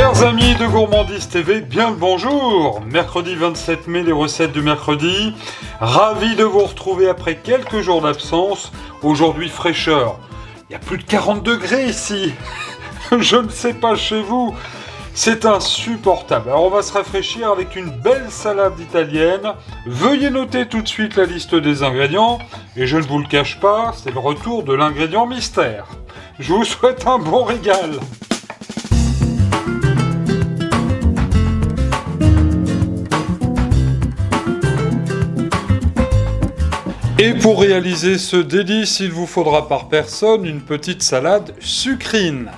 Chers amis de Gourmandise TV, bien le bonjour. Mercredi 27 mai, les recettes du mercredi. Ravi de vous retrouver après quelques jours d'absence. Aujourd'hui, fraîcheur. Il y a plus de 40 degrés ici. Je ne sais pas chez vous. C'est insupportable. Alors on va se rafraîchir avec une belle salade italienne. Veuillez noter tout de suite la liste des ingrédients. Et je ne vous le cache pas, c'est le retour de l'ingrédient mystère. Je vous souhaite un bon régal. Et pour réaliser ce délice, il vous faudra par personne une petite salade sucrine.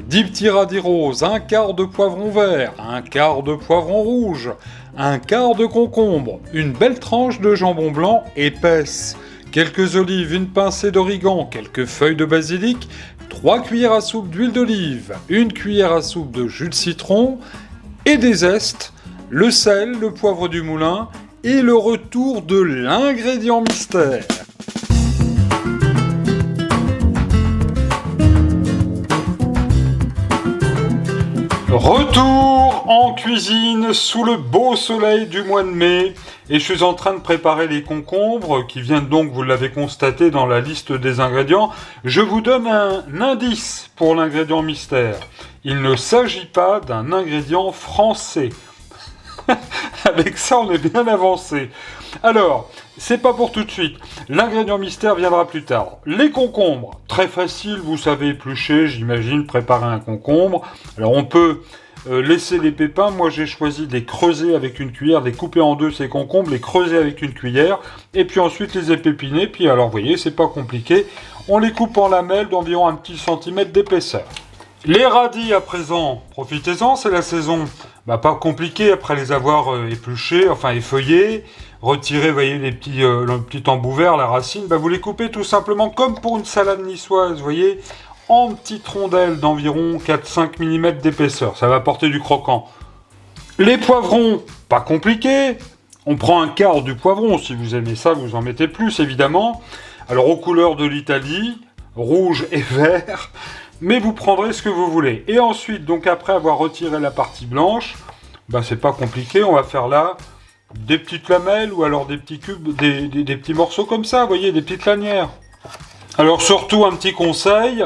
10 petits radis roses, un quart de poivron vert, un quart de poivron rouge, un quart de concombre, une belle tranche de jambon blanc épaisse, quelques olives, une pincée d'origan, quelques feuilles de basilic, 3 cuillères à soupe d'huile d'olive, une cuillère à soupe de jus de citron et des zestes, le sel, le poivre du moulin et le retour de l'ingrédient mystère. Retour en cuisine sous le beau soleil du mois de mai et je suis en train de préparer les concombres qui viennent donc, vous l'avez constaté dans la liste des ingrédients. Je vous donne un indice pour l'ingrédient mystère. Il ne s'agit pas d'un ingrédient français. Avec ça, on est bien avancé. Alors, c'est pas pour tout de suite. L'ingrédient mystère viendra plus tard. Les concombres, très facile, vous savez éplucher, j'imagine, préparer un concombre. Alors, on peut laisser les pépins. Moi, j'ai choisi de les creuser avec une cuillère, de les couper en deux, ces concombres, les creuser avec une cuillère, et puis ensuite les épépiner. Puis alors, vous voyez, c'est pas compliqué. On les coupe en lamelles d'environ un petit centimètre d'épaisseur. Les radis à présent, profitez-en, c'est la saison. Pas compliqué après les avoir épluchés, enfin effeuillés, retirez, vous voyez, les petits, le petit embout vert, la racine, vous les coupez tout simplement comme pour une salade niçoise, vous voyez, en petites rondelles d'environ 4-5 mm d'épaisseur, ça va apporter du croquant. Les poivrons, pas compliqué, on prend un quart du poivron, si vous aimez ça, vous en mettez plus évidemment. Alors aux couleurs de l'Italie, rouge et vert, mais vous prendrez ce que vous voulez. Et ensuite, donc après avoir retiré la partie blanche, c'est pas compliqué, on va faire là des petites lamelles ou alors des petits cubes, des petits morceaux comme ça, vous voyez, des petites lanières. Alors surtout un petit conseil,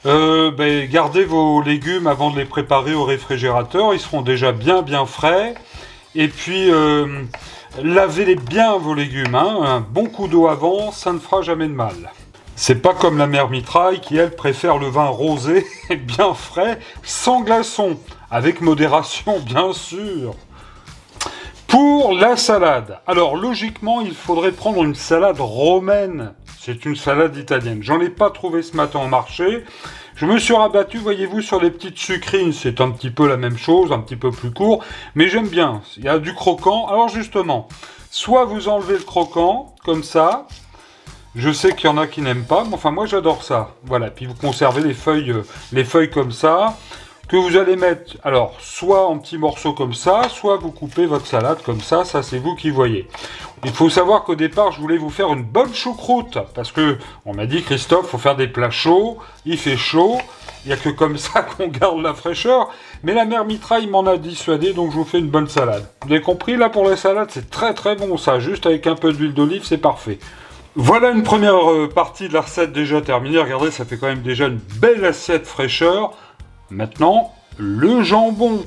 gardez vos légumes avant de les préparer au réfrigérateur, ils seront déjà bien frais. Et puis lavez-les bien vos légumes, un bon coup d'eau avant, ça ne fera jamais de mal. C'est pas comme la mère Mitraille qui, elle, préfère le vin rosé, bien frais, sans glaçons, avec modération, bien sûr. Pour la salade, alors logiquement, il faudrait prendre une salade romaine. C'est une salade italienne. J'en ai pas trouvé ce matin au marché. Je me suis rabattu, voyez-vous, sur les petites sucrines. C'est un petit peu la même chose, un petit peu plus court, mais j'aime bien. Il y a du croquant. Alors justement, soit vous enlevez le croquant, comme ça. Je sais qu'il y en a qui n'aiment pas, mais enfin moi j'adore ça. Voilà, puis vous conservez les feuilles comme ça, que vous allez mettre, alors, soit en petits morceaux comme ça, soit vous coupez votre salade comme ça c'est vous qui voyez. Il faut savoir qu'au départ, je voulais vous faire une bonne choucroute, parce que on m'a dit, Christophe, faut faire des plats chauds, il fait chaud, il n'y a que comme ça qu'on garde la fraîcheur, mais la mère Mitraille m'en a dissuadé, donc je vous fais une bonne salade. Vous avez compris, là, pour la salade, c'est très bon ça, juste avec un peu d'huile d'olive, c'est parfait. Voilà une première partie de la recette déjà terminée. Regardez, ça fait quand même déjà une belle assiette fraîcheur. Maintenant, le jambon.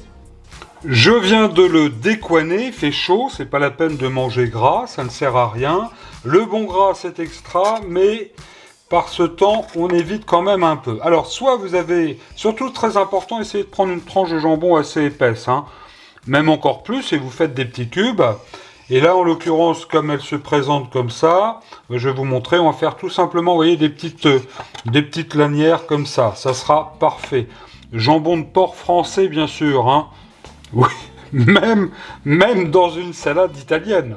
Je viens de le décoiner, il fait chaud, c'est pas la peine de manger gras, ça ne sert à rien. Le bon gras, c'est extra, mais par ce temps, on évite quand même un peu. Alors, soit vous avez, surtout très important, essayez de prendre une tranche de jambon assez épaisse, même encore plus, et vous faites des petits cubes. Et là, en l'occurrence, comme elle se présente comme ça, je vais vous montrer, on va faire tout simplement, vous voyez, des petites lanières comme ça. Ça sera parfait. Jambon de porc français, bien sûr, Oui, même dans une salade italienne.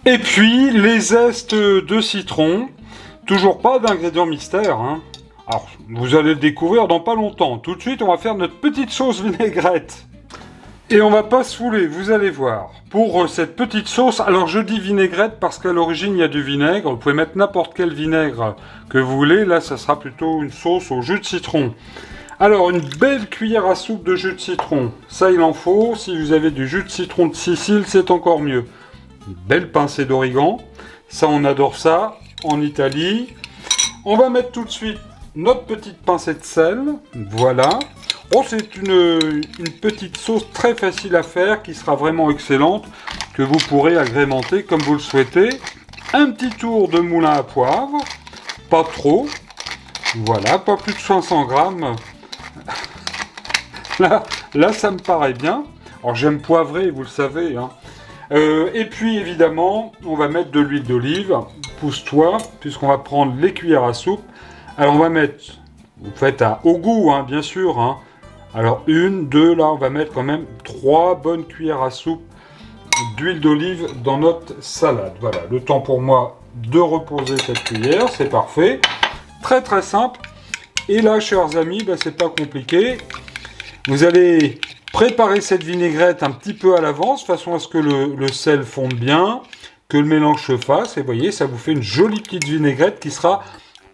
Et puis, les zestes de citron. Toujours pas d'ingrédients mystère, Alors, vous allez le découvrir dans pas longtemps. Tout de suite, on va faire notre petite sauce vinaigrette. Et on va pas se fouler, vous allez voir. Pour cette petite sauce, alors je dis vinaigrette parce qu'à l'origine il y a du vinaigre. Vous pouvez mettre n'importe quel vinaigre que vous voulez. Là, ça sera plutôt une sauce au jus de citron. Alors, une belle cuillère à soupe de jus de citron. Ça, il en faut. Si vous avez du jus de citron de Sicile, c'est encore mieux. Une belle pincée d'origan. Ça, on adore ça en Italie. On va mettre tout de suite notre petite pincée de sel. Voilà. Oh, c'est une petite sauce très facile à faire qui sera vraiment excellente, que vous pourrez agrémenter comme vous le souhaitez. Un petit tour de moulin à poivre. Pas trop. Voilà, pas plus de 500 grammes. Là, ça me paraît bien. Alors, j'aime poivrer, vous le savez. Hein. Et puis, évidemment, on va mettre de l'huile d'olive. Pousse-toi, puisqu'on va prendre les cuillères à soupe. Alors, on va mettre, vous faites au goût, hein, bien sûr. Hein. Alors, 1, 2, là, on va mettre quand même 3 bonnes cuillères à soupe d'huile d'olive dans notre salade. Voilà, le temps pour moi de reposer cette cuillère, c'est parfait. Très, très simple. Et là, chers amis, c'est pas compliqué. Vous allez préparer cette vinaigrette un petit peu à l'avance, de façon à ce que le sel fonde bien, que le mélange se fasse. Et vous voyez, ça vous fait une jolie petite vinaigrette qui sera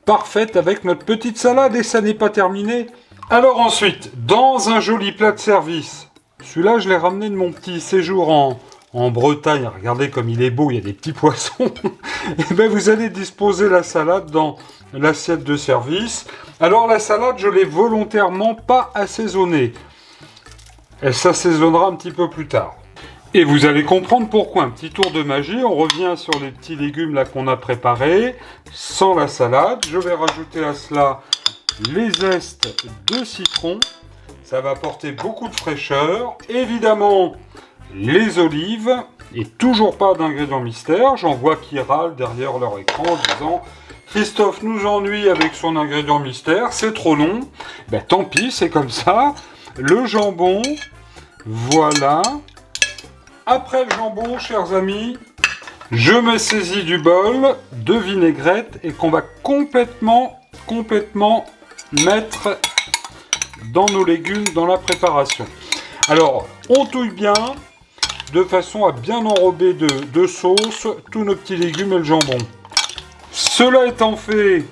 parfaite avec notre petite salade. Et ça n'est pas terminé. Alors ensuite, dans un joli plat de service, celui-là, je l'ai ramené de mon petit séjour en Bretagne. Regardez comme il est beau, il y a des petits poissons. Et bien, vous allez disposer la salade dans l'assiette de service. Alors la salade, je l'ai volontairement pas assaisonnée. Elle s'assaisonnera un petit peu plus tard. Et vous allez comprendre pourquoi. Un petit tour de magie, on revient sur les petits légumes là qu'on a préparés, sans la salade. Je vais rajouter à cela les zestes de citron. Ça va apporter beaucoup de fraîcheur. Évidemment, les olives. Et toujours pas d'ingrédients mystères. J'en vois qui râlent derrière leur écran en disant... Christophe nous ennuie avec son ingrédient mystère, c'est trop long. Tant pis, c'est comme ça. Le jambon, voilà. Après le jambon, chers amis, je me saisis du bol de vinaigrette et qu'on va complètement mettre dans nos légumes, dans la préparation. Alors, on touille bien, de façon à bien enrober de sauce tous nos petits légumes et le jambon. Cela étant fait,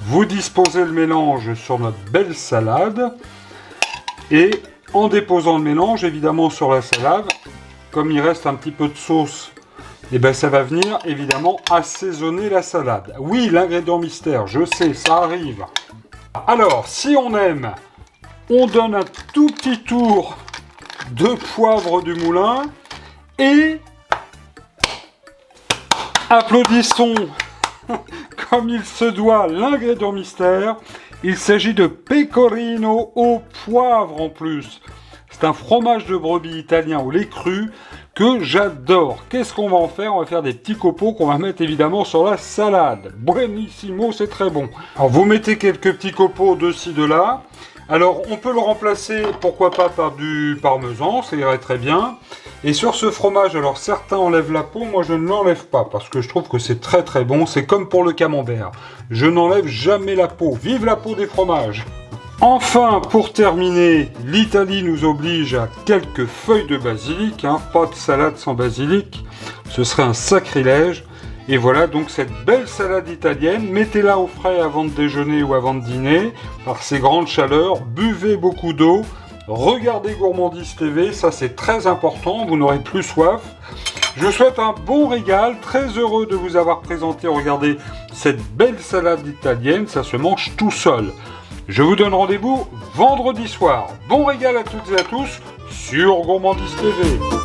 vous disposez le mélange sur notre belle salade et en déposant le mélange évidemment sur la salade, comme il reste un petit peu de sauce, ça va venir évidemment assaisonner la salade. Oui, l'ingrédient mystère, je sais, ça arrive. Alors, si on aime, on donne un tout petit tour de poivre du moulin et applaudissons comme il se doit l'ingrédient mystère. Il s'agit de pecorino au poivre en plus. C'est un fromage de brebis italien au lait cru que j'adore. Qu'est-ce qu'on va en faire? On va faire des petits copeaux qu'on va mettre évidemment sur la salade. Buonissimo, c'est très bon. Alors vous mettez quelques petits copeaux de ci, de là. Alors on peut le remplacer, pourquoi pas, par du parmesan, ça irait très bien. Et sur ce fromage, alors certains enlèvent la peau, moi je ne l'enlève pas parce que je trouve que c'est très très bon. C'est comme pour le camembert, je n'enlève jamais la peau. Vive la peau des fromages! Enfin, pour terminer, l'Italie nous oblige à quelques feuilles de basilic, hein. Pas de salade sans basilic, ce serait un sacrilège. Et voilà donc cette belle salade italienne. Mettez-la au frais avant de déjeuner ou avant de dîner, par ces grandes chaleurs. Buvez beaucoup d'eau. Regardez Gourmandise TV, ça c'est très important, vous n'aurez plus soif. Je vous souhaite un bon régal, très heureux de vous avoir présenté, regardez, cette belle salade italienne, ça se mange tout seul. Je vous donne rendez-vous vendredi soir. Bon régal à toutes et à tous sur Gourmandise TV.